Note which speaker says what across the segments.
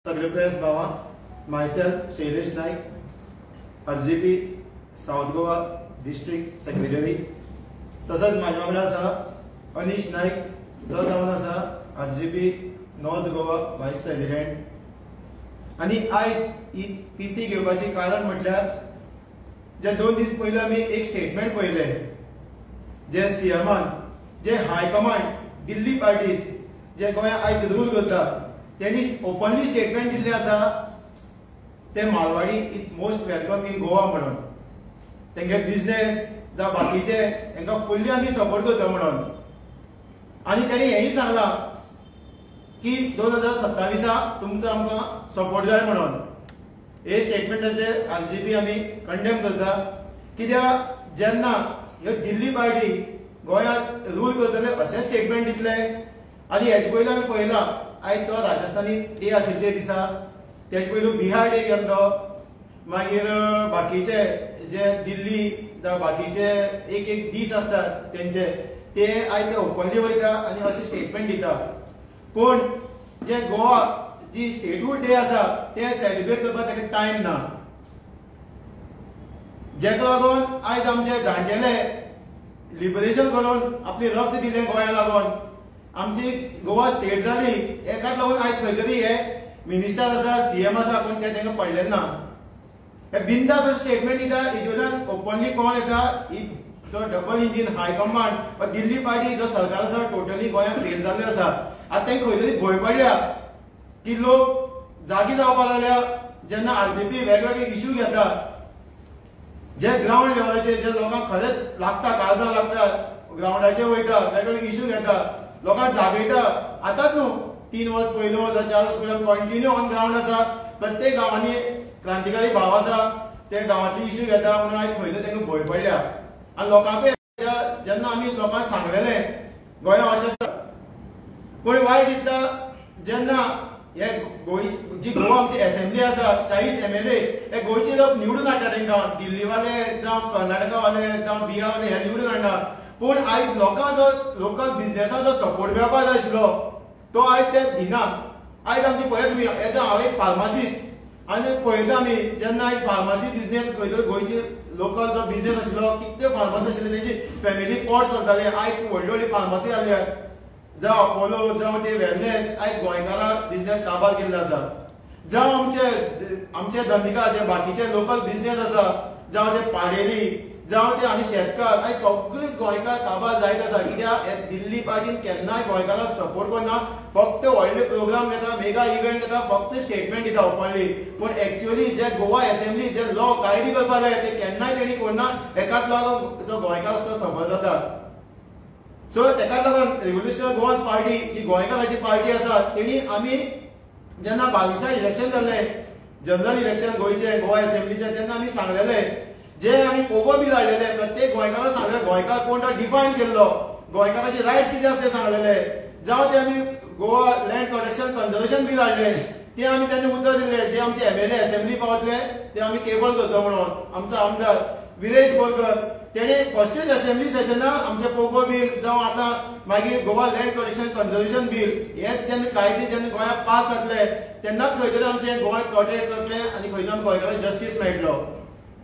Speaker 1: सगळे प्रेस भावा, myself Shailesh Naik, RGP south Goa district secretary. तसंच माझ्या वांगडा आसा अनीश नाईक, जो जावन आसा RGP नॉर्थ गोवा वायस प्रेसिडेंट. आणि आयज ही पीसी घेवपाचे कारण म्हटल्यार जे 2 दीस पयलीं आमी एक स्टेटमेंट पळयले जे सीएमान जे हायकमांड दिल्ली पार्टीज जे गोंयांत आयज रूल करता त्यांनी ओपनली स्टेटमेंट दिल्ले आसा ते Malwadi is most welcome in Goa म्हणून. तेंगे बिझनेस जावं बाकीचे तांकां फुल्ली आमी सपोर्ट करता म्हणून. आनी तेणी हेंय सांगलां की 2027 तुमचो आमकां सपोर्ट जाय म्हणून. हे स्टेटमेंटाचे RGP आमी कंडेम करता. कित्याक जेन्ना ह्यो दिल्ली पार्टी गोंयांत रूल करतले अशें स्टेटमेंट दितले आनी हेजे पयलीं आमी पळयलां आयज तो राजस्थानी डे आशिल्ले दिसा तेजे पयलू बिहार डे केल्लो. मागीर बाकीचे जे दिल्ली जावं बाकीचे एक दीस आसतात तेंचे ते आयज ते ओपनली वयता आनी अशें स्टेटमेंट दिता. पूण जे गोवा जी स्टेटहूड डे आसा ते सेलिब्रेट करपाक ताका टायम ना. जेका लागून आयज आमचे जाणटेले लिबरेशन करून आपली रक्त दिलें गोंया लागून आमची गोवा स्टेट जाली. एकाच लागून आयज खंय तरी हे मिनिस्टर आसा सीएम आसा पूण ते तांकां पडलें ना. हे बिंदास स्टेटमेंट दिता. हेजे ओपनली कोण येता जो डबल इंजिन हायकमांड वा दिल्ली पार्टी जो सरकार आसा टोटली गोंयांत फेल जाल्ले आसा. आतां तांकां खंय तरी भंय पडल्या की लोक जागी जावपाक लागल्या. जेन्ना RGP वेगवेगळे इश्यू घेता जे ग्राउंड लेवलाचेर जे लोकांक खरेंच लागता काळजां लागता ग्राउंडाचेर वयता वेगवेगळे इश्यू घेता लोकांक जागयता. आतांच न्हू 3 वर्स पयलो वा 4 वर्स पयलो कंटिन्यू ऑन ग्राउंड आसा. प्रत्येक गांवांनी क्रांतिकारी भाव आसा ते गांवांतले इश्यू घेता म्हणून आयज खंय तरी तांकां भंय पडल्या. आनी लोकांकूय जेन्ना आमी लोकांक सांगलेलें गोंयांत अशें आसा. पूण वायट दिसता जेन्ना हे जी गोवा आमची असेंब्ली आसा 40 MLA हे गोंयचे लोक निवडून हाडटा. तांकां दिल्लीवाले जावं कर्नाटकावाले जावं बिहारवाले हे निवडून हाडना. पूण आयज लोकांक जो लोकल बिझनेसाक जो सपोर्ट मेळपाक जाय आशिल्लो तो आयज ते दिना. आयज आमची पळयत तुमी एज हांव एक फार्मासिस्ट आनी पळयता आमी जेन्ना आयज फार्मासी बिझनेस खंय तरी गोंयची लोकल जो बिझनेस आशिल्लो कितले फार्मासी आशिल्ले तेंची फॅमिली पोट चलताली. आयज व्हडली व्हडली फार्मासी जाल्या जावं अपोलो जावं ते वेलनेस आयज गोंयकारां बिझनेस काबार केल्ले आसा. जावं आमचे धंदिकार जे बाकीचे लोकल बिझनेस आसा जावं ते पाडेली जावं ते आनी शेतकार आयज सगळे गोंयकार काबार जायत आसा. कित्याक हे दिल्ली पार्टीन केन्नाय गोंयकारांक सपोर्ट करना. फक्त व्हडले प्रोग्राम घेता मेगा इव्हेंट घेता फक्त स्टेटमेंट दिता ओपनली. पूण एक्चुअली जे गोवा असेंब्ली जे लॉ कायदे करपाक जाय ते केन्नाय तेणी करना. एकाच लागून जो गोंयकार आसा तो सफर जाता. सो तेकाच लागून रिव्होल्युशनरी गोवास पार्टी जी गोंयकारांची पार्टी आसा तेणी आमी जेन्ना 22 इलेक्शन जाल्लें जनरल इलेक्शन गोंयचे गोवा असेंब्लीचे तेन्ना आमी सांगलेले जे आमी पोगो बील हाडलेले प्रत्येक गोंयकाराक सांगलेले गोंयकार कोण तो डिफायन केल्लो गोंयकाराचे रायट्स कितें आसा ते सांगलेले. जावं ते आमी Goa land protection conservation bill हाडले ते आमी तेन्ना उतर दिल्ले. जे आमचे MLA असेंब्ली पावतले ते आमी टेबल करता म्हणून. आमचो आमदार विरेश बोरकर तेणे फर्स्टच असेंब्ली सेशनाक आमचे पोगो बील जावं आतां मागीर Goa land protection conservation bill हे जेन्ना कायदे जेन्ना गोंयांत पास जातले तेन्नाच खंय तरी आमचे गोंय प्रोटेक्ट करतले आनी खंय तरी गोंयकारांक जस्टीस मेळटलो.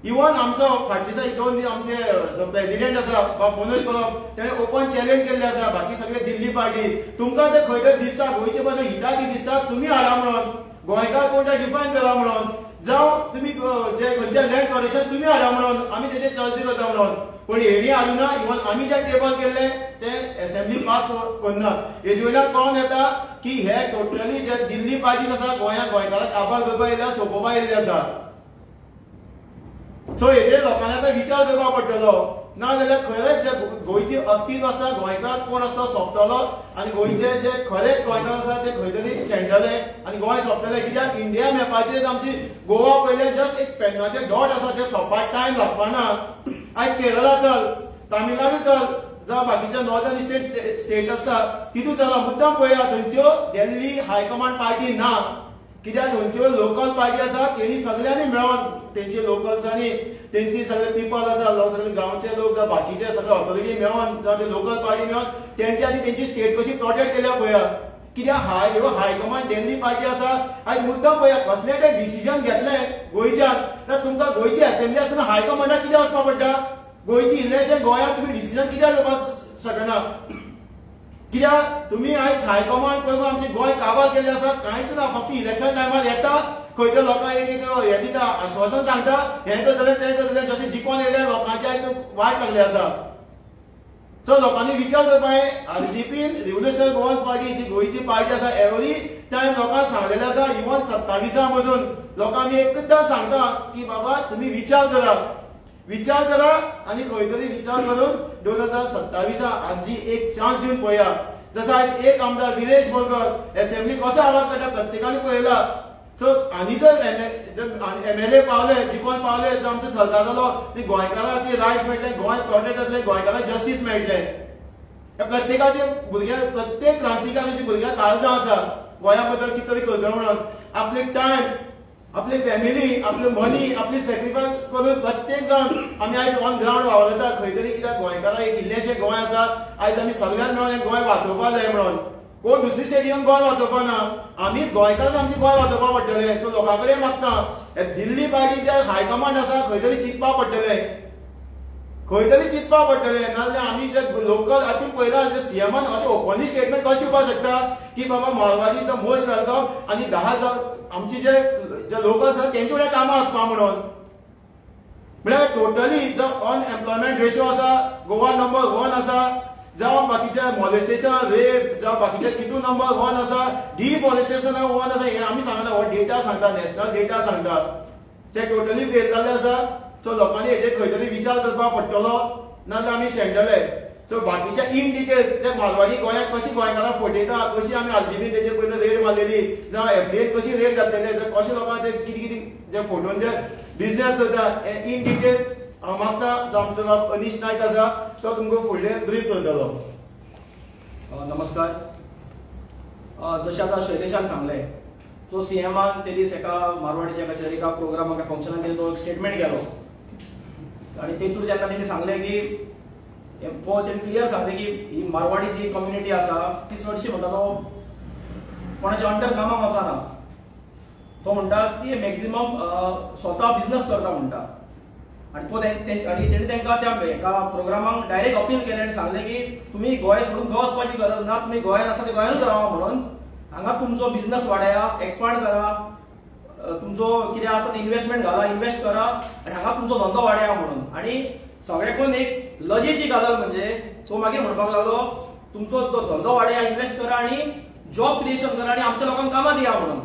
Speaker 1: इवन आमचो फाटल्या दिसा 2 दीस आमचे जो प्रेसिडेंट आसा बा मनोज परब तेणे ओपन चॅलेंज केल्ले आसा बाकी सगळे दिल्ली पार्टी तुमकां ते खंय तरी दिसता गोंयचे बद्दल हिताची दिसता तुमी हाडा म्हणून गोंयकार कोण ते डिफायन करा म्हणून जावं तुमी जे खंयचे लँड प्रोटेक्शन तुमी हाडा म्हणून आमी तेजेर चर्चा करता म्हणून. पूण हेणी हाडूना. इवन आमी जे टेबल केल्ले ते असेंब्ली पास करना. हेजे वयल्यान कळोन येता की हे टोटली जे दिल्ली पार्टीज आसा गोंयांत गोंयकारांक काबार करपाक येयल्या सोंपोवपाक येयल्ले आसा. सो हेजेर लोकांनी आतां विचार करपाक पडटलो. नाजाल्यार खरेंच जे गोंयची अस्तित्व आसा गोंयकार कोण आसा तो सोंपतलो आनी गोंयचे जे खरेच गोंयकार आसा ते खंय तरी शेणटले आनी गोंय सोंपतले. कित्याक इंडिया मॅपाचेर आमची गोवा पयले जस्ट एक पेनाचे डॉट आसा ते सोंपपाक टायम लागपाना. आयज केरळा चल तामिळनाडू चल जावं बाकीचे नॉर्थन स्टेट आसता तितून चला मुद्दाम पळया थंयच्यो दिल्ली हायकमांड पार्टी ना. कित्याक थंयच्यो लोकल पार्टी आसा तेणी सगळ्यांनी मेळोन तेंची लोकल्सांनी तेंची सगळे पीपल आसा सगळे गांवचे लोक जावं बाकीचे सगळे ऑथॉरिटी मेळोन जावं ते लोकल पार्टी मेळोन तेंची आनी तेंची स्टेट कशी प्रोटेक्ट केल्या पळया. कित्याक हायकमांड डेल्ली पार्टी आसा आयज मुद्दम पळया कसलें तें डिसिजन घेतलें गोंयच्यान तर तुमकां गोंयची असेंब्ली आसतना हायकमांडाक कित्याक वचपा पडटा गोंयची इलेक्शन गोंयांत तुमी डिसिजन कित्याक घेवपाक शकना कित्याक तुमी आयज हायकमांड करून आमचे गोंय काबार केल्लें आसा कांयच ना फक्त इलेक्शन टायमार येता खंय लोकांक एक हें दिता आश्वासन सांगता हें करतलें तें करतलें जशें जिखोन येयलें लोकांचे आयज वायट लागले आसा सो लोकांनी विचार करपाक आरजीपी रिव्होल्युशनरी गोवन्स पार्टी जी गोंयची पार्टी आसा एवरी टायम लोकांक सांगलेलें आसा इवन 27 पासून लोकांक आमी एकदां सांगता की बाबा तुमी विचार करा आनी खंय तरी विचार करून 2027 आमची एक चान्स दिवन पळया जसो आयज एक आमदार विरेश बोरकर असेंब्ली कसो आवाज काडटा प्रत्येकाने पळयला सो आनी जर एमएलए पावले जिखोन पावले जर आमचो सरकार जालो ती गोंयकारांक ती रायट्स मेळटले गोंय प्रोटेक्ट जातले गोंयकारांक जस्टीस मेळटले प्रत्येकाचे भुरग्या प्रत्येक क्रांतिकारांची भुरग्यां काळजां आसा गोंया बद्दल कितें तरी करतलो म्हणून आपले टायम आपली फॅमिली आपली मनी आपली सॅक्रिफायस करून प्रत्येक जाण आमी आयज ऑन ग्राउंड वावरता खंय तरी कित्याक गोंयकारांक एक इल्लेशें गोंय आसा आयज आमी सगळ्यांक मेळून गोंय वाचोवपाक जाय म्हणून कोण दुसरी स्टेडियम गोंय वाचोवपा ना आमीच गोंयकारांक आमचे गोंय वाचोवपा पडटलें सो लोकां कडेन मागता दिल्ली पार्टीचे हायकमांड आसा खंय तरी चिंतपा पडटलें नाजाल्यार आमी जे लोकल आतां पयला जे सीएमान अशें ओपनली स्टेटमेंट कशें दिवपाक शकता की बाबा Marwari is the most welcome आनी 10 आमची जे लोकल आसा तेंचे कडेन कामां आसपा म्हणून म्हळ्यार टोटली जो अनएम्प्लॉयमेंट रेशियो आसा गोवा नंबर 1 आसा जावं बाकीचे मॉलेस्टेशन रेप जावं बाकीचे तितून नंबर 1 आसा डिफॉरेस्टेशन 1 आसा हे आमी सांगना हो डेटा सांगता नॅशनल डेटा सांगता ते टोटली फेल जाल्ले आसा सो लोकांनी हेजे खंय तरी विचार करपाक पडटलो नाजाल्यार आमी शेणटले सो बाकीचे इन डिटेल्स जे मारवाडी गोंयांत कशी गोंयकारां फटयता कशी आमी आरजीबी तेजेर पयलीं रेड मारलेली जावं एफडीएन कशी रेड जातलेले कशें लोकांक ते कितें जे फोटोन जे बिजनेस करता इन डिटेल्स हांव मागता जो आमचो अनीश नायक आसा तो तुमकां फुडलें ब्रीफ करतलो
Speaker 2: नमस्कार जशें आतां शैलेशान सांगलें सो सीएमान ते दीस एका मारवाडीच्या कचेरी एका प्रोग्रामाक फंक्शनाक गेलो तो एक स्टेटमेंट केलो आनी तेतूर जेन्ना तेणी सांगलें की तेणी क्लियर सांगलें की ही मारवाडी जी कम्युनिटी आसा ती चडशी म्हणटा तो कोणाच्या अंडर कामाक वचना तो म्हणटा ती मॅक्झिमम स्वता बिझनेस करता म्हणटा आनी तो तेणी तांकां त्या एका प्रोग्रामाक डायरेक्ट अपील केलें आनी सांगलें की तुमी गोंय सोडून खंय वचपाची गरज ना तुमी गोंयांत आसा ते गोंयांतूच रावा म्हणून हांगा तुमचो बिझनेस वाडया एक्सपांड करा तुमचो कितें आसा ते इन्वेस्टमेंट घाला इन्वेस्ट करा आनी हांगा तुमचो धंदो वाडया म्हणून आनी सगळ्याकून एक लजेची गजाल म्हणजे तो मागीर म्हणपाक लागलो तुमचो तो धंदो वाडया इन्वेस्ट करा आनी जॉब क्रिएशन करा आनी आमच्या लोकांक कामां दिया म्हणून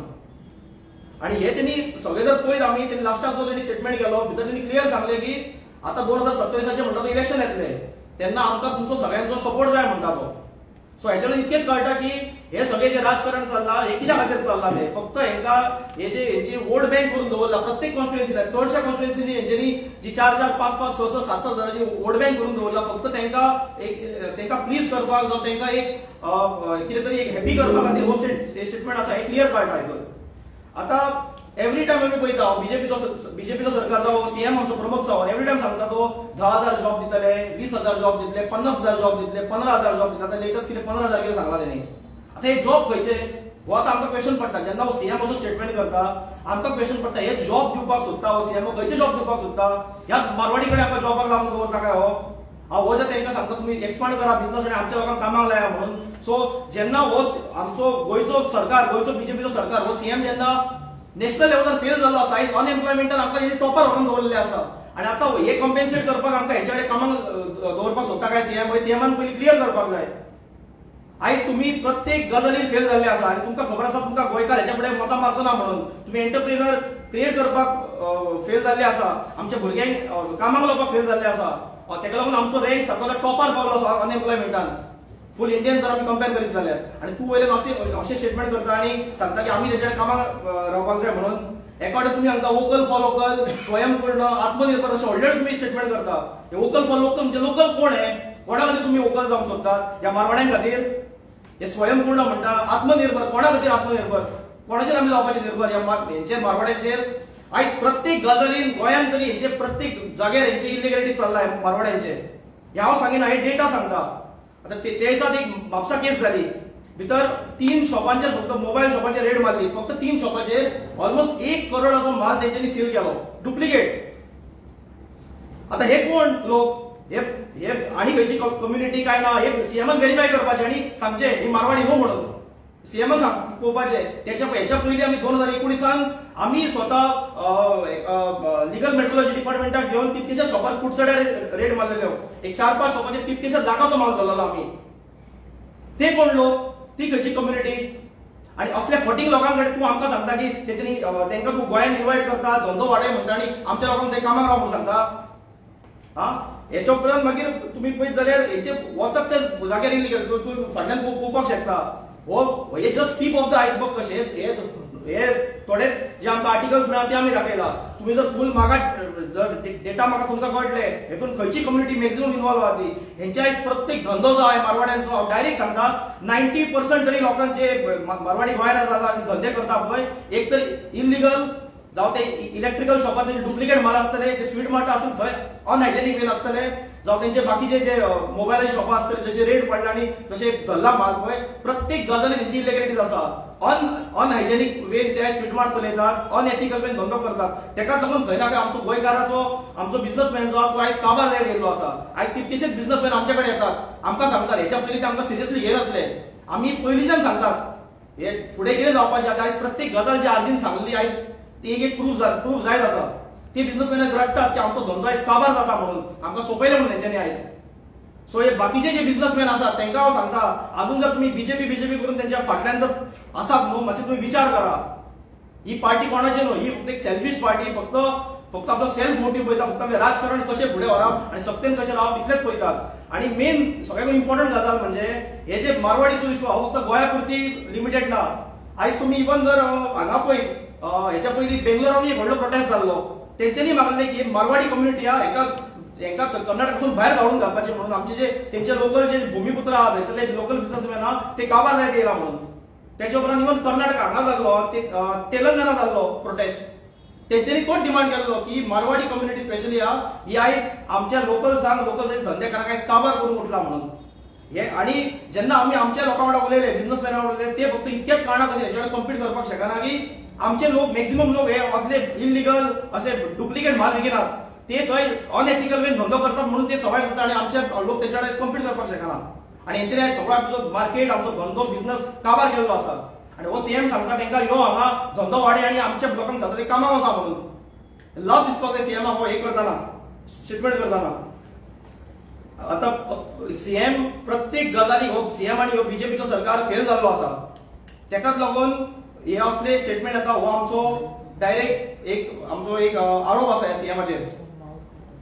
Speaker 2: आनी हे तेणी सगळे जर पळयत आमी तेणी लास्टाक जो तेणी स्टेटमेंट केलो भितर तेणी क्लियर सांगलें की आतां 2027 म्हणटा तो इलेक्शन येतले तेन्ना आमकां तुमचो सगळ्यांचो सपोर्ट जाय म्हणटा तो सो हेच्यान इतकेच कळटा की हे सगळे जे राजकारण चल्ला हे कित्या खातीर चल्ला ते फक्त हेंका हेंची वोट बँक करून दवरला प्रत्येक कॉन्स्टिट्युएन्सींत चडशा कॉन्स्टिट्युएन्सींनी हेंच्यांनी जी 4-4, 5-5, 6-6, 7-7 हजारांची वोट बँक करून दवरला फक्त तेंका प्लीज करपाक जावं तेंका एक कितें तरी एक हॅपी करपा खातीर हो स्टेटमेंट आसा हे क्लियर कळटा हितून आतां एवरी टायम आमी पळयता बीजेपीचो सरकार जावं सीएम आमचो प्रमुख जावं एवरी टायम सांगता तो 10,000 जॉब दितले 20,000 जॉब दितले 50,000 जॉब दितले 15,000 जॉब दितले आतां लेटस्ट कितें 15,000 कितें सांगला तेणी आतां हे जॉब खंयचे हो आतां आमकां क्वेश्चन पडटा जेन्ना हो सीएम असो स्टेटमेंट करता आमकां क्वेश्चन पडटा हे जॉब दिवपाक सोदता हो सीएम खंयचे जॉब दिवपाक सोदता ह्या मारवाडी कडेन आमकां जॉबाक लावन दवरता काय हो जर तांकां सांगता तुमी एक्सपांड करा बिझनस आनी आमच्या लोकांक कामाक लाया म्हणून सो जेन्ना हो आमचो गोंयचो सरकार गोंयचो बीजेपीचो सरकार हो सीएम जेन्ना नॅशनल लेवलार फेल जाल्लो आसा आयज अनएम्प्लॉयमेंटान आमकां टॉपर व्हरून दवरलेले आसा आनी आतां हे कॉम्पेन्सेट करपाक आमकां हेंच्या कडेन कामाक दवरपाक सोदता काय सीएमान पयलीं क्लियर करपाक जाय आयज तुमी प्रत्येक गजालीन फेल जाल्ले आसा आनी तुमकां खबर आसा तुमकां गोंयकार हेच्या फुडें मतां मारचो ना म्हणून तुमी एंटरप्रिनर क्रिएट करपाक फेल जाल्ले आसा आमच्या भुरग्यांक कामाक लावपाक फेल जाल्ले आसा तेका लागून आमचो रँक सगळो टॉपर पावलो आसा अनएम्प्लॉयमेंटान फुल इंडियन जर आमी कंपेर करीत जाल्यार आनी तूं वयल्यान अशें स्टेटमेंट करता आनी सांगता की आमी तेच्या कामाक रावपाक जाय म्हणून एका वटेन तुमी सांगता वोकल फॉर लोकल स्वयंपूर्ण आत्मनिर्भर अशें व्हडले तुमी स्टेटमेंट करता हे वोकल फॉर लोकल म्हणजे लोकल कोण हे कोणा खातीर तुमी वोकल जावंक सोदता ह्या मारवाड्यां खातीर हे स्वयंपूर्ण म्हणटा आत्मनिर्भर कोणा खातीर आत्मनिर्भर कोणाचेर आमी जावपाचे निर्भर ह्या हेंचेर मारवाड्यांचेर आयज प्रत्येक गजालीन गोंयांत तरी हेंचे प्रत्येक जाग्यार हेंचे इलिगॅलिटी चल्ला मारवाड्यांचे हे हांव सांगिना हे डेटा सांगता आतां ते दिसात एक म्हापसा केस जाली भितर 3 शॉपांचेर फक्त मोबाईल शॉपांचेर रेड मारली. फक्त 3 शॉपांचेर ऑलमोस्ट 1 करोडाचो माल तेंच्यांनी सील केलो, डुप्लिकेट. आता हे कोण लोक, हे आणि खंयची कम्युनिटी काय ना, हे सीएमान व्हेरीफाय करपाचे आणि सांगचे ही मारवाडी न्हू म्हणून. सीएमान पळोवपाचे. हेच्या पयलीं आमी 2019 आमी स्वता लिगल मेट्रोलॉजी डिपार्टमेंटाक घेवन कितकेशा शॉपार कुडचड्यार रेड मारलेल्यो. एक 4-5 शॉपांचेर कितकेशा लाखाचो माल दवरलो आमी. ते कोण लोक, ती खंयची कम्युनिटी. आणि असल्या फटींग लोकांकडे तूं आमकां सांगता की तेंच्यांनी तांकां तूं गोंयांत इन्वायट करता, धंदो वाडय म्हणटा आनी आमच्या लोकांक थंय कामाक राव म्हणून सांगता. हेच्या उपरांत मागीर तुमी पळयत जाल्यार हेचे वचप ते जाग्यार इल्लीगल. तूं फाटल्यान पळोवपाक शकता. हे just tip of the iceberg कशें. हे थोडे जे आमकां आर्टिकल्स मेळ्ळा ते आमी दाखयला. तुम्ही जर फूल म्हाका जर डेटा म्हाका तुमकां कळटले हेतून खंयची कम्युनिटी मॅक्सिमम इन्वॉल्व आहा ती. हेंच्या आयज प्रत्येक धंदो जो आहे मारवाड्यांचो, हांव डायरेक्ट सांगता 90% तरी लोकांचे मारवाडी गोंयांत जाता धंदे करता पळय, एक तर इल्लीगल जावं ते इलेक्ट्रिकल शॉपांत डुप्लिकेट माल आसतले, ते स्वीट मार्ट आसून थंय अनहायजेनीक वेन आसतले, जावं तेंचे बाकीचे जे मोबायल शॉपां आसतले जशे रेड पडला आनी जशे धरला माल पळय, प्रत्येक गजाली तेंची इलिगॅलिटीज आसा. अनहायजेनीक वेन ते स्वीट मार्ट चलयतात, अनएथिकल वेन धंदो करतात. तेकाच लागून खंय ना खंय आमचो गोंयकाराचो, आमचो बिझनसमॅन जो आसा तो आयज काबार जायत गेल्लो आसा. आयज कितकेशेच बिझनसमॅन आमचे कडेन येतात, आमकां सांगतात. हेच्या पयलीं ते आमकां सिरियसली घेनासले. आमी पयलींच्यान सांगतात हे फुडें कितें जावपाचें. आयज प्रत्येक गजाल जी आर्जीन सांगली आयज ती एक प्रूफ जायत आसा. ते बिझनसमॅन रडटात की आमचो धंदो आयज काबार जाता म्हणून, आमकां सोंपयलें म्हणून तेंच्यांनी आयज. सो हे बाकीचे जे बिझनसमॅन आसात तांकां हांव सांगता, अजून जर तुमी बीजेपी करून त्यांच्या फाटल्यान जर आसात न्हू, मातशें तुमी विचार करा. ही पार्टी कोणाची न्हू, ही फक्त एक सेल्फिश पार्टी. फक्त आपलो सेल्फ मोटीव पळयता, फक्त आपले राजकारण कशें फुडें व्हरप आनी सत्तेन कशें रावप इतलेंच पळयतात. आनी मेन सगळ्यांत इम्पॉर्टंट गजाल म्हणजे हे जे मारवाडीचो इशू हो फक्त गोंया पुरती लिमिटेड ना. आयज तुमी इवन जर हांगा पळय हेच्या पयलीं बेंगलोरांत एक व्हडलो प्रोटेस्ट जाल्लो. तेंच्यांनी मागलें की मारवाडी कम्युनिटी आहा हेंकां कर्नाटकासून भायर काडून घालपाचें म्हणून. आमचे जे तेंचे लोकल जे भूमिपुत्र आहा थंयसरले लोकल बिझनसमॅन आहा ते काबार जायत येयला म्हणून. तेच्या उपरांत इवन कर्नाटक हांगा जाल्लो, तेलंगणा जाल्लो प्रोटेस्ट. तेंच्यांनी तोच डिमांड केल्लो की मारवाडी कम्युनिटी स्पेशली आहा ही आयज आमच्या लोकल्सांक धंदेकारांक आयज काबार करून उठला म्हणून. हे आणि जेन्ना आमी आमच्या लोकां वांगडा उलयले, बिझनसमॅना वांगडा उलयले, ते फक्त इतकेच कारणां खातीर हेच्या वांगडा कम्पीट करपाक शकना की आमचे लोक मॅक्सिमम लोक हे असले इल्लीगल असे डुप्लिकेट माल विकिनात. ते थंय अनएथिकल वेन धंदो करतात म्हणून ते सवाय करतात आणि आमचे लोक तेच्या वांगडा कम्पीट करपाक शकना. आणि हेंच्यांनी सगळो आमचो मार्केट, आमचो धंदो, बिझनस काबार केल्लो आसा. आणि हो सीएम सांगता तांकां यो हांगा धंदो वाडय आणि आमच्या लोकांक सांगता ते कामाक वचा म्हणून. लव दिसपाक जाय सीएमाक हो हे करतना, स्टेटमेंट करतना. आता सीएम प्रत्येक गजाली हो सीएम आणि हो बीजेपीचो सरकार फेल जाल्लो आसा. तेकाच लागून हे असले स्टेटमेंट येता. हो आमचो डायरेक्ट एक आरोप आसा ह्या सीएमाचेर.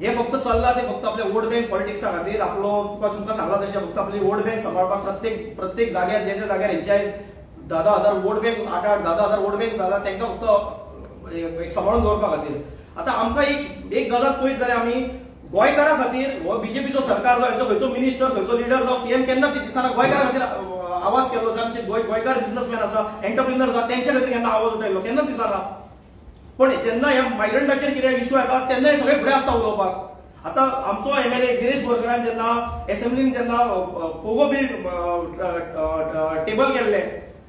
Speaker 2: हे फक्त चल्ला ते फक्त आपले वोट बँक पॉलिटिक्सा खातीर आपलो तुमकां सांगला तशें फक्त आपली वोट बँक सांबाळपाक प्रत्येक जाग्यार ज्या जाग्यार हेंचे आयज 10,000 वोट बँक 8-10,000 वोट बँक जाला तांकां फक्त एक सांबाळून दवरपा खातीर. आतां आमकां एक गजाल पळयत जाल्यार आमी गोंयकारां खातीर हो बीजेपीचो सरकार जो खंयचो मिनिस्टर खंयचो लिडर जो सीएम केन्ना दिसना गोंयकारां खातीर आवाज केलो. आमचे गोंयकार बिझनसमॅन आसा, एंटरप्रिनर्स आसा, तेंच्या खातीर केन्ना आवाज उठयलो केन्ना दिसना. पण जेन्ना ह्या मायग्रंटाचेर कितें इश्यू येता तेन्ना सगळे फुडें आसता उलोवपाक. आतां आमचो एमएलए गिरीश बोरकरान जेन्ना एसेंब्लीन जेन्ना पोगो बिल टेबल केल्ले,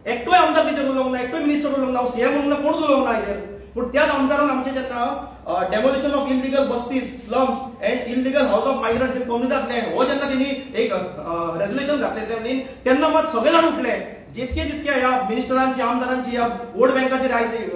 Speaker 2: एकटोय आमदार तेचेर उलोवंक ना, एकटोय मिनिस्टर उलोवंक ना, सीएम उलोवंक ना, कोणूच उलोवंक ना हेचेर. पूण त्याच आमदारान आमचे जेन्ना डेमोलिशन ऑफ इलिगल बस्तीज, slums and illegal house of migrants in community land हो जेन्ना तेणी एक रेझोल्युशन घातलें असेंब्लीन, तेन्ना मात सगळे जाण उठले. जितके ह्या मिनिस्टरांची, आमदारांची, ह्या वोट बँकाचेर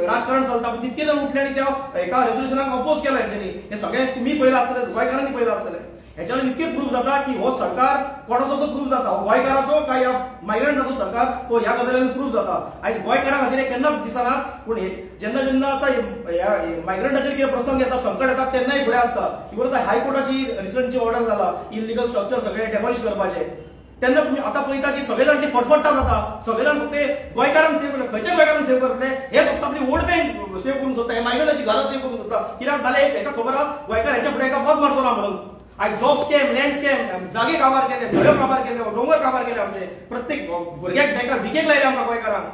Speaker 2: राजकारण चलता तितके जाण उठले आणि त्या एका रेझोल्युशनाक अपोज केला हेंच्यांनी. हे सगळे तुम्ही पळयलां आसतलें, गोंयकारांनी पळयलां आसतलें. हेच्या वयल्यान इतके प्रूफ जाता की हो सरकार कोणाचो तो प्रूफ जाता, गोंयकाराचो काय ह्या मायग्रंटाचो सरकार तो ह्या गजालीन प्रूफ जाता. आयज गोंयकारां खातीर केन्नाच दिसना. पूण जेन्ना आतां ह्या मायग्रंटाचेर कितें प्रसंग येता, संकट येता तेन्नाय फुडें आसता. इवन आतां हायकोर्टाची रिसंटची ऑर्डर जाला इलिगल स्ट्रक्चर सगळे डेमॉलिश करपाचे. तेन्ना तुम्ही आता पळयता की सगळे जाण ते फटफटता जाता. सगळे जाण फक्त गोंयकारांक सेव करता. खंयच्या गोंयकारांक सेव करतले? हे फक्त आपली वोट बँक सेव करून सोदता, मायग्रंटाची घरां सेव करून सोदता. कित्याक जाल्यार हेका खबर आहा गोंयकार हेच्या फुडें एका पद मारचो ना म्हणून. आज जॉब स्कॅम, लँड स्कॅम, जागे काबार केले, घरां काबार केले, डोंगर काबार केले. आमचे प्रत्येक भुरग्याक बँकार भिकेक लायले आमकां गोंयकारांक.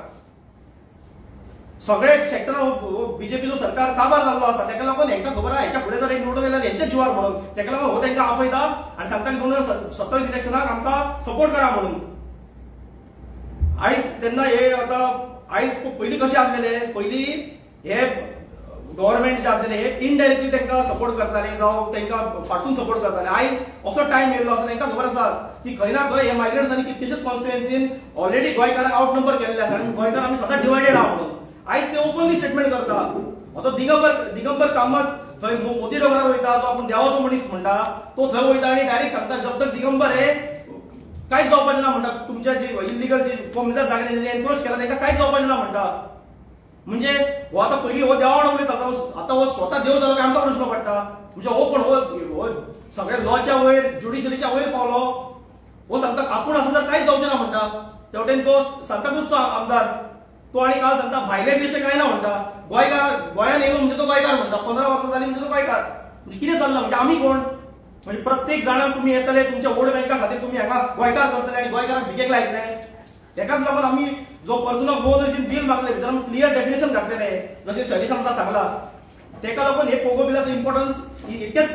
Speaker 2: सगळे सेक्टरान बीजेपीचो सरकार काबार जाल्लो आसा. तेका लागून हेंकां खबर आहा हेच्या फुडें जर एक निवडून येयल्यार हेंच्या जिवार म्हणून. तेका लागून हो तेंकां आपयता आनी सांगता की 2027 इलेक्शनाक आमकां सपोर्ट करा म्हणून. आयज तेन्ना हे आता आयज पयलीं कशें आसलेले, पयलीं हे गव्हर्नमेंट जे आसलेले हे इनडायरेक्टली तांकां सपोर्ट करताले जावं तांकां फाटसून सपोर्ट करताले. आयज असो टायम येयल्लो आसा तांकां खबर आसा की खंय ना खंय हे मायग्रंट्सांनी कितलेशेच कॉन्स्टिट्युएन्सीन ऑलरेडी गोंयकारांक आउट नंबर केल्ले आसा आनी गोंयकार आमी सदांच डिवायडेड आहा म्हणून. आयज ते ओपनली स्टेटमेंट करता. आता दिगंबर कामत थंय मोती डोंगरार वयता, जो आपूण देवाचो मनीस म्हणटा, तो थंय वयता आनी डायरेक्ट सांगता जब तक दिगंबर हे कांयच जावपाचें ना म्हणटा. तुमच्या जे इलिगल जे कोमदार जाग्यार एनक्रोच केला तांकां कांयच जावपाचें ना म्हणटा. म्हणजे हो आता पयलीं हो देवाण उलयता, आता हो स्वता देव जालो काय आमकां प्रश्न पडटा. म्हणजे हो कोण, हो सगळे लॉच्या वयर ज्युडिशरीच्या वयर पावलो. हो सांगता आपूण आसा जाल्यार कांयच जावचें ना म्हणटा. तेवटेन तो सांताक्रूजचो आमदार, तो आनी काल सांगता भायले देश कांय ना म्हणटा. गोंयान येयलो म्हणजे तो गोंयकार म्हणटा, 15 वर्सां जाली म्हणजे तो गोंयकार. म्हणजे कितें चल्लां, म्हणजे आमी कोण? म्हणजे प्रत्येक जाणांक तुमी येतले तुमच्या वोट बँका खातीर तुमी हांगा गोंयकार करतले आनी गोंयकारांक भिकेक लायतले. तेकाच लागून आमी जो person of no ownership bill मागले भितर आमी क्लियर डेफिनेशन घातलेले, जशें शैलेश आमकां सांगला. तेका लागून हे पोगो बिलाचो इम्पॉर्टन्स इतक्याच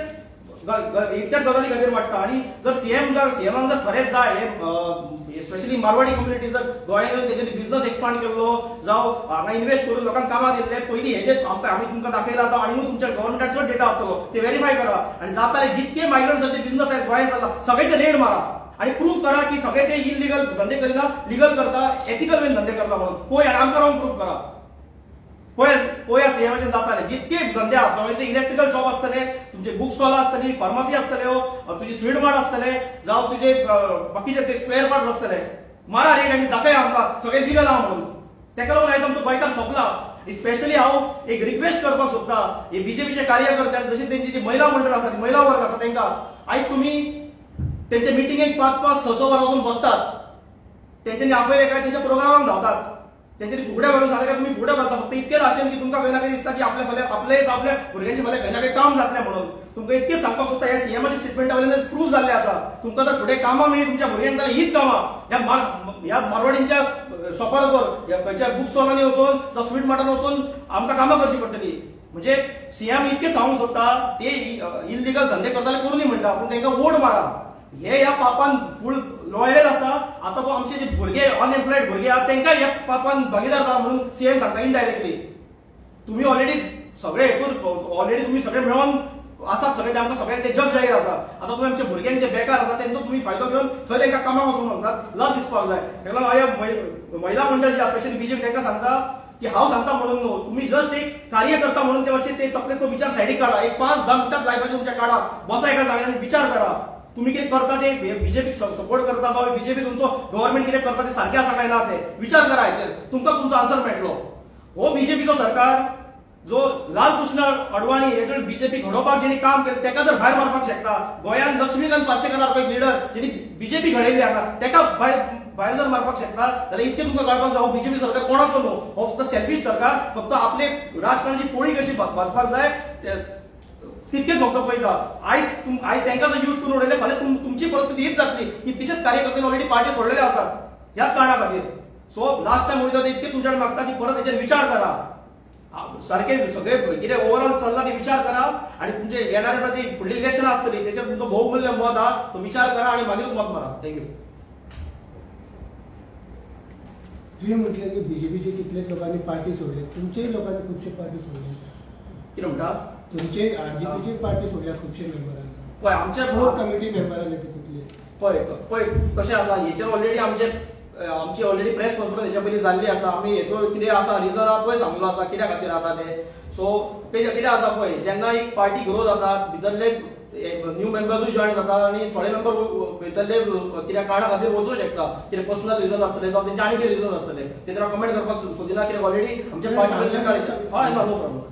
Speaker 2: गजाली खातीर वाडटा. आनी जर सीएमान जर खरेंच जाय हे स्पेशली मारवाडी कम्युनिटी जर गोंयांत तेजेर बिझनस एक्सपांड केल्लो जावं हांगा इन्वेस्ट करून लोकांक कामां दिल्ले, पयलीं हेजे आमी तुमकां दाखयला जावं आनी तुमच्या गव्हर्नमेंटाचो डेटा आसतलो ते व्हेरीफाय करा आनी जाताले जितके मायग्रंट्साचे बिझनस आयज गोंयांत चल्ला सगळेचे रेड मारा आणि प्रूफ करा की सगळे ते इलिगल धंदे करिना, लिगल करता, एथिकल वेन धंदे करता म्हणून. पळय आनी आमकां रावन प्रूफ करा. पळया सीएमाचेर जाताले जितके धंदे आहात, म्हणजे ते इलेक्ट्रिकल शॉप आसतले, तुमचे बुक स्टॉल आसतली, फार्मसी आसतल्यो, तुझे स्वीट मार्ट आसतले, जावं तुझे बाकीचे ते स्पेअर पार्ट्स आसतले. मारा रेट आनी दाखया आमकां सगळे लिगल आहा म्हणून. तेका लागून आयज आमचो गोंयकार सोंपला. स्पेशली हांव एक रिक्वेस्ट करपाक सोदता हे बीजेपीचे कार्यकर्त्यांक, जशी तेंची जी महिला मंडळ आसा, महिला वर्ग आसा, तांकां आयज तुमी त्यांच्या मिटिंगेक 5-5-6 वरां वचून बसतात, त्यांच्यानी आपले काय त्यांच्या प्रोग्रामाक धांवतात, त्यांच्यानी फुगड्या भरून सांगता तुम्ही फुगड्या भरता. फक्त इतकेच आशेन की तुमकां खंय ना खंय दिसता की आपल्या भुरग्यांचे फाल्यां खंय ना खंय काम जातलें म्हणून. तुमकां इतकेच सांगपाक सोदता ह्या सीएमाच्या स्टेटमेंटा वयल्यान प्रूफ जाल्लें आसा. तुमकां जर फुडें कामां मेळ्ळी तुमच्या भुरग्यांक जाल्यार हीच कामां ह्या मारवाडींच्या शॉपार वचून, खंयच्या बुक स्टॉलांनी वचून जावं स्वीट मार्टान वचून आमकां कामां करची पडटली. म्हणजे सीएम इतकें सांगूंक सोदता ते इलिगल धंदे करताले करूनी म्हणटा, पूण तांकां वोट मारा. हे ह्या पापान फूल लॉयल आसा. आता तो आमचे जे भुरगे अनएम्प्लॉयड भुरगे आहात तांकां ह्या पापान भागीदार जा म्हणून सीएम सांगता इनडायरेक्टली. तुम्ही ऑलरेडी सगळे हेतून ऑलरेडी तुम्ही सगळे मेळून आसात, सगळे आमकां सगळ्यांक ते जग जाहीर आसा. आता तुम्ही आमच्या भुरग्यांचे बेकार आसा त्यांचो तुम्ही फायदो घेवन थंय तांकां कामाक वचूंक म्हणटात, लज दिसपाक जाय. तेका लागून महिला मंडळ जे स्पेशली बीजेपी तांकां सांगता की हांव सांगता म्हणून न्हू, तुम्ही जस्ट एक कार्य करता म्हणून ते मातशे ते तकलेंत तो विचार सायडीक काडा. एक 5-10 मिनटां लायफाचे तुमच्या काडा, बसा एका जाग्यार आनी विचार करा. तुम्ही कितें करता ते बीजेपी सपोर्ट करता जावं बीजेपी तुमचो गव्हर्नमेंट कितें करता ते सारखें आसा काय ना ते विचार करा. हेचेर तुमकां तुमचो आन्सर मेळटलो. हो बीजेपीचो सरकार जो लालकृष्ण अडवाणी हे बीजेपी घडोवपाक जेणी काम केलें तेका जर भायर मारपाक शकता, गोंयांत लक्ष्मीकांत पार्सेकर एक लिडर जेणी बीजेपी घडयली हांगा तेका भायर जर मारपाक शकता जाल्यार इतकें तुमकां कळपाक जाय हो बीजेपी सरकार कोणाचो न्हू. हो फक्त सेल्फीश सरकार, फक्त आपले राजकारणाची पोळी कशी भाजपाक जाय तितकेच फक्त पळयता. आयज तांकां जर यूज करून उडयले फाल्यां तुमची परिस्थिती हीच जातली की कितलेशेच कार्यकर्त्यांनी ऑलरेडी पार्टी सोडलेले आसात ह्याच कारणां खातीर. सो लास्ट टायम उलयता इतकें तुमच्याकडे मागता की परत हेचेर विचार करा. सारखे सगळे कितें ओव्हरऑल चल्ला ते विचार करा आणि तुमचे येणारे आता ती फुडली इलेक्शन आसतली तेचेर तुमचो बहुमूल्य मत आहा तो विचार करा आणि मागीर मत मारा. थँक्यू.
Speaker 3: तुवें म्हटलें की बीजेपीचे कितलेच लोकांनी पार्टी सोडली, तुमचेय लोकांनी खुबशे पार्टी सोडले.
Speaker 2: कितें म्हणटा?
Speaker 3: तुमचे आरजीपीची पार्टी सोडल्या खुबशे मेंबरांनी.
Speaker 2: पळय आमच्या
Speaker 3: कोर कमिटी मेंबरांनी तितले
Speaker 2: पळय कशें आसा हेचेर ऑलरेडी आमची ऑलरेडी प्रेस कॉन्फरन्स हेच्या पयलीं जाल्ली आसा. आमी हेचो कितें आसा रिजन पळय सांगलो आसा कित्या खातीर आसा ते. सो कितें आसा पळय जेन्ना एक पार्टी ग्रो जाता भितरले न्यू मेंबर्सूय जॉइन जाता आणि थोडे मेंबर भितरले कित्या कारणा खातीर वचूंक शकता. कितें पर्सनल रिजन आसतले जावं तेंचे आनी कितें रिजन आसतले ते जरा कमेंट करपाक सोदिना कित्याक ऑलरेडी आमच्या पार्टी हय no problem.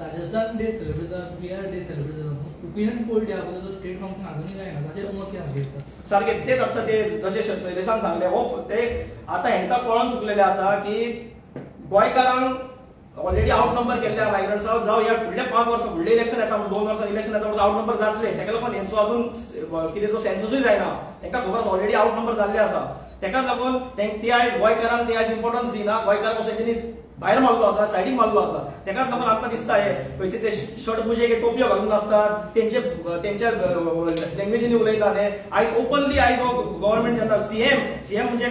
Speaker 4: Rajasthan day celebrate जाता, बिहार डे सेलिब्रेट जाता, ओपिनियन पोल डे आहा जो स्टेट फंक्शन अजूनही जायना ताचेर मत कितें हांगा
Speaker 2: सारकें तेच आतां ते जशें शैलेशान सांगलें हो ते आतां हेंकां कळोन चुकलेलें आसा की गोंयकारांक ऑलरेडी आउट नंबर केल्ल्या मायग्रंट्सांक जावं ह्या फुडले 5 वर्सां फुडलें इलेक्शन येता 2 वर्सां इलेक्शन येता आउट नंबर जातले. तेका लागून हेंचो अजून कितें जो सेन्ससूय जायना तांकां खबर ऑलरेडी आउट नंबर जाल्ले आसा. तेका लागून ते आयज गोंयकारांक ते आयज इम्पॉर्टन्स दिना. गोंयकार कसो तेंच्यांनी भायर मारलो आसा, सायडीक मारलो आसा. तेकाच लागून आमकां दिसता हे खंयचे ते शर्ट बुजेक टोपयो घालून आसतात, तेंच्या लँग्वेजीनी उलयतात. हे आयज ओपनली आयज गव्हर्नमेंट जेन्ना सीएम म्हणजे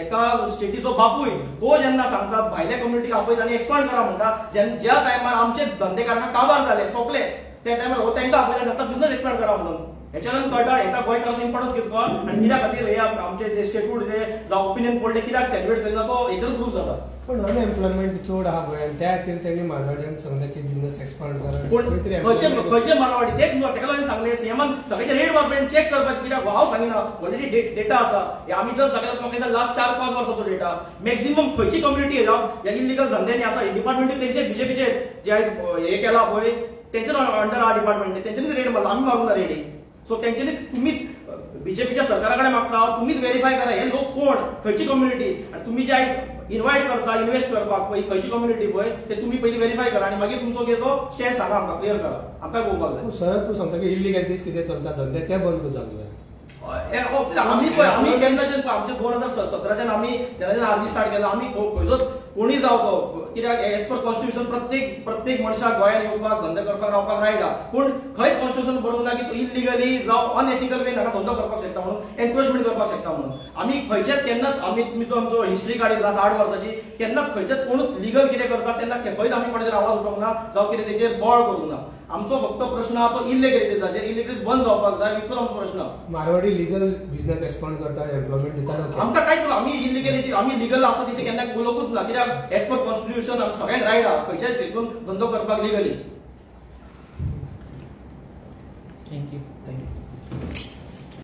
Speaker 2: एका स्टेटीचो बापूय तो जेन्ना सांगता भायल्या कम्युनिटीक आपयता आनी एक्सपांड करा म्हणटा, ज्या टायमार आमचे धंदेकारांक काबार जाले सोंपले त्या टायमार हो तांकां आपयता जेन्ना बिझनस एक्सपांड करा म्हणून. हेच्यानंतर कळटा हेका गोंयकारांचो इम्पॉर्टन्स कितको आनी कित्या खातीर हे आमचे जे स्टेटहूड जे जावं ओपिनियन पोल कित्याक सेलिब्रेट करता तो हेच्यान प्रूफ जाता.
Speaker 3: पण अनएम्प्लॉयमेंट चड आहा गोंयांत, त्या खातीर तेणी मारवाड्यांक सांगलें की बिझनस एक्सपांड करा.
Speaker 2: खंयचे मारवाडी तेका लागून सांगले सीएमान सगळ्याचे रेट वापरून चेक करपाचे. कित्याक हांव सांगिना ऑलरेडी डेटा आसा. आमी जर सगळ्यात म्हाका लास्ट 4-5 वर्साचो डेटा मॅक्झिमम खंयची कम्युनिटी ह्या इलिगल धंद्यांनी आसा डिपार्टमेंट तेंचे बीजेपीचे जे आयज हे केला पळय तेंचे अंडर आहा डिपार्टमेंट तेंच्यांनीच रेट मारला, आमी मारूंक ना रेडी. सो तेंच्यांनी तुम्ही बीजेपीच्या सरकारा कडेन मागता तुम्हीच व्हेरीफाय करा हे लोक कोण, खंयची कम्युनिटी आणि तुम्ही जे आयज इन्व्हाइट करता इन्व्हेस्ट करपाक पळय खंयची कम्युनिटी पळय ते तुम्ही पयलीं व्हेरीफाय करा आणि मागीर तुमचो कितें तो स्टँड सांगा आमकां क्लियर करा. आमकां पळोवपाक जाय.
Speaker 3: सर तूं सांगता की इलिगॅलिटीज कितें चलता धंदे ते बंद जावंक जाय.
Speaker 2: आम्ही केन्नाच्यान आमचे 2017च्यान आमी जेन्ना आरजी स्टार्ट केला आमी खंयचोच कोणी जाव तो कित्याक एज पर कॉन्स्टिट्यूशन प्रत्येक मनशाक गोंयांत येवपाक धंदो करपाक रावपाक रायट आहा. पूण खंयच कॉन्स्टिट्यूशन बरोवंक ना की तूं इलिगली जावं अनएथिकल वे हाका धंदो करपाक शकता म्हणून एनक्रोचमेंट करपाक शकता म्हणून. आमी खंयच्याच केन्नाच आमचो हिस्ट्री काडली लास्ट 8 वर्साची केन्नाच खंयच्याच कोणूच लिगल कितें करता तेन्ना खंयच आमी कोणाचेर आवाज उठोवंक ना जावं कितें तेचेर बळ करूंक ना. आमचो फक्त प्रश्न आहा तो इलिगलिटीजाचेर. इलिगलिटीज बंद जावपाक जाय इतकोच आमचो प्रश्न.
Speaker 3: मारवाडी लिगल बिझनस एक्सपांड करता एम्प्लॉयमेंट दिता
Speaker 2: आमकां कांयच आमी इलिगलिटी आमी लिगल आसा तेचे केन्ना उलोवंकूच ना कित्याक एज पर कॉन्स्टिट्यूशन आमकां सगळ्यांक रायट आहा खंयच्याच हितून धंदो करपाक लिगली.
Speaker 4: थँक्यू.